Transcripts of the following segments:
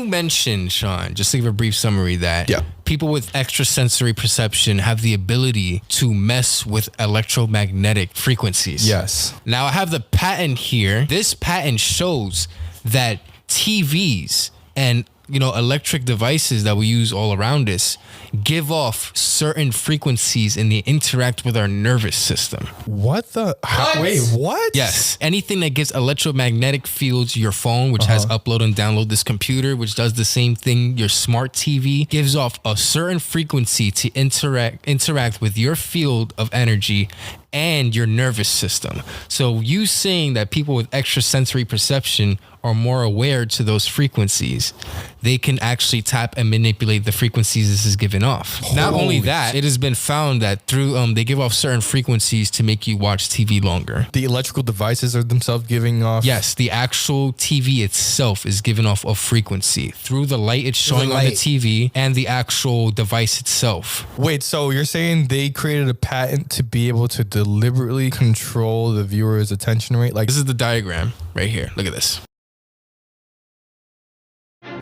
mentioned, Sean, just to give a brief summary, that people with extrasensory perception have the ability to mess with electromagnetic frequencies. Yes. Now I have the patent here. This patent shows that TVs and electric devices that we use all around us give off certain frequencies and they interact with our nervous system. What the? Wait, what? Yes. Anything that gives electromagnetic fields, your phone, which has upload and download, this computer, which does the same thing, your smart TV, gives off a certain frequency to interact with your field of energy and your nervous system. So you saying that people with extrasensory perception are more aware to those frequencies, they can actually tap and manipulate the frequencies this is giving off. Not only that, it has been found that through they give off certain frequencies to make you watch TV longer. The electrical devices are themselves giving off? Yes, the actual TV itself is giving off a frequency through the light it's showing on the TV and the actual device itself. Wait, so you're saying they created a patent to be able to deliberately control the viewer's attention rate? Like, this is the diagram right here. Look at this.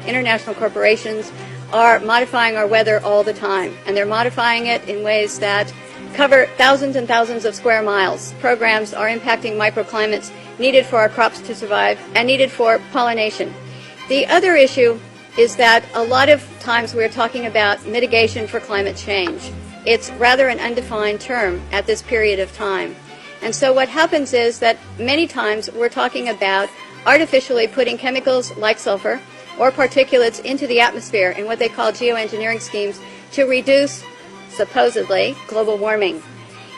International corporations are modifying our weather all the time, and they're modifying it in ways that cover thousands and thousands of square miles. Programs are impacting microclimates needed for our crops to survive and needed for pollination. The other issue is that a lot of times we're talking about mitigation for climate change. It's rather an undefined term at this period of time. And so what happens is that many times we're talking about artificially putting chemicals like sulfur or particulates into the atmosphere in what they call geoengineering schemes to reduce, supposedly, global warming.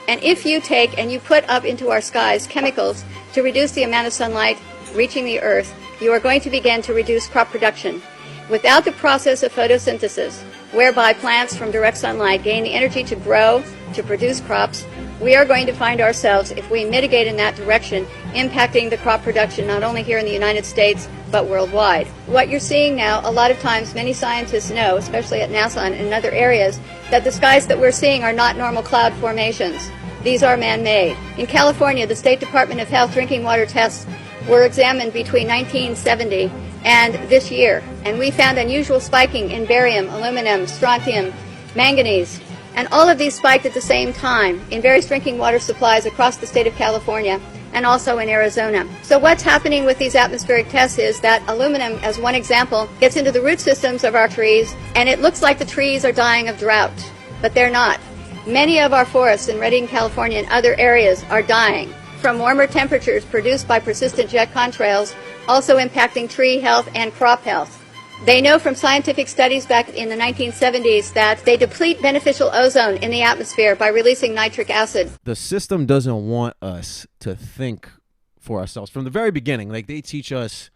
And if you take and you put up into our skies chemicals to reduce the amount of sunlight reaching the earth, you are going to begin to reduce crop production. Without the process of photosynthesis, whereby plants from direct sunlight gain the energy to grow, to produce crops, we are going to find ourselves, if we mitigate in that direction, impacting the crop production not only here in the United States, but worldwide. What you're seeing now, a lot of times many scientists know, especially at NASA and in other areas, that the skies that we're seeing are not normal cloud formations. These are man-made. In California, the State Department of Health drinking water tests were examined between 1970 and this year, and we found unusual spiking in barium, aluminum, strontium, manganese, and all of these spiked at the same time in various drinking water supplies across the state of California and also in Arizona. So what's happening with these atmospheric tests is that aluminum, as one example, gets into the root systems of our trees, and it looks like the trees are dying of drought, but they're not. Many of our forests in Redding, California and other areas are dying from warmer temperatures produced by persistent jet contrails, also impacting tree health and crop health. They know from scientific studies back in the 1970s that they deplete beneficial ozone in the atmosphere by releasing nitric acid. The system doesn't want us to think for ourselves. From the very beginning, like they teach us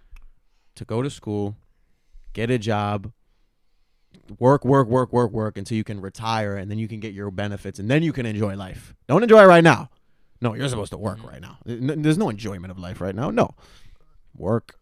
to go to school, get a job, work until you can retire, and then you can get your benefits, and then you can enjoy life. Don't enjoy it right now. No, you're supposed to work right now. There's no enjoyment of life right now. No. Work.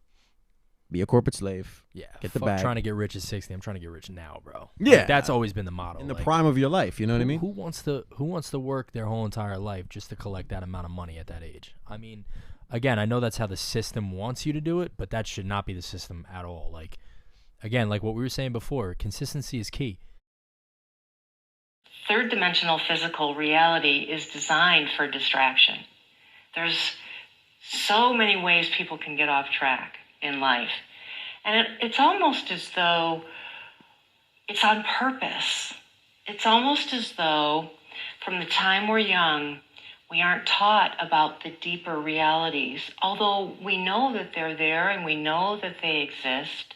Be a corporate slave. Yeah. Get the bag. Trying to get rich at 60. I'm trying to get rich now, bro. Yeah. Like, that's always been the motto. In the prime of your life, you know what I mean? Who wants to work their whole entire life just to collect that amount of money at that age? I mean, again, I know that's how the system wants you to do it, but that should not be the system at all. Like, again, like what we were saying before, consistency is key. Third-dimensional physical reality is designed for distraction. There's so many ways people can get off track in life. And it's almost as though it's on purpose. It's almost as though from the time we're young, we aren't taught about the deeper realities, although we know that they're there and we know that they exist,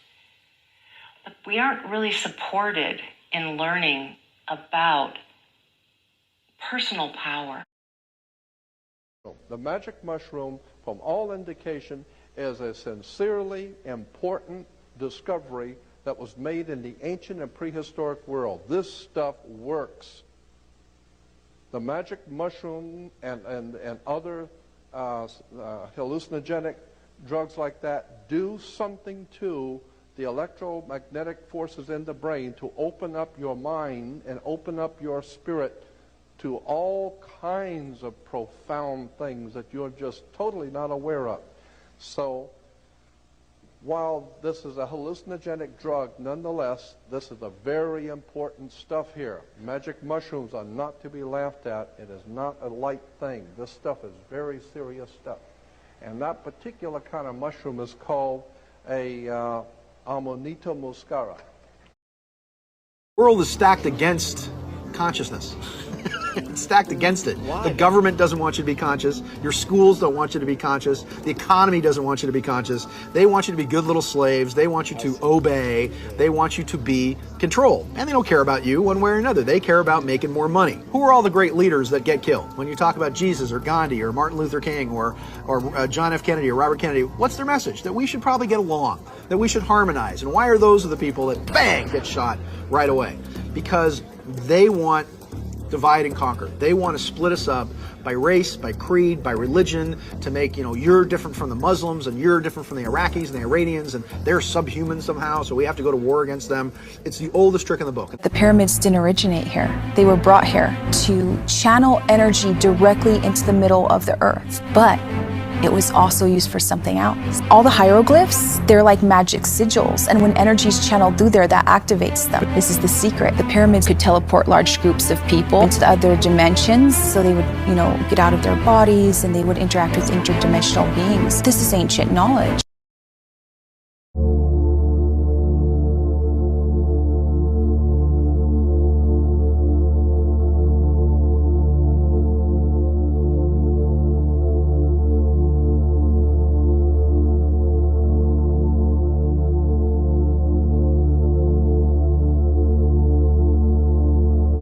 but we aren't really supported in learning about personal power. The magic mushroom, from all indication, is a sincerely important discovery that was made in the ancient and prehistoric world. This stuff works. The magic mushroom and other hallucinogenic drugs like that do something to the electromagnetic forces in the brain to open up your mind and open up your spirit to all kinds of profound things that you're just totally not aware of. So while this is a hallucinogenic drug, nonetheless, this is a very important stuff here. Magic mushrooms are not to be laughed at. It is not a light thing. This stuff is very serious stuff. And that particular kind of mushroom is called a Amanita muscaria. The world is stacked against consciousness. It's stacked against it. Why? The government doesn't want you to be conscious. Your schools don't want you to be conscious. The economy doesn't want you to be conscious. They want you to be good little slaves. They want you to obey. They want you to be controlled. And they don't care about you one way or another. They care about making more money. Who are all the great leaders that get killed? When you talk about Jesus or Gandhi or Martin Luther King or John F. Kennedy or Robert Kennedy, what's their message? That we should probably get along, that we should harmonize. And why are those the people that, bang, get shot right away? Because they want divide and conquer. They want to split us up by race, by creed, by religion, to make, you're different from the Muslims and you're different from the Iraqis and the Iranians and they're subhuman somehow, so we have to go to war against them. It's the oldest trick in the book. The pyramids didn't originate here. They were brought here to channel energy directly into the middle of the earth. But it was also used for something else. All the hieroglyphs, they're like magic sigils, and when energy is channeled through there, that activates them. This is the secret. The pyramids could teleport large groups of people into the other dimensions, so they would, get out of their bodies and they would interact with interdimensional beings. This is ancient knowledge.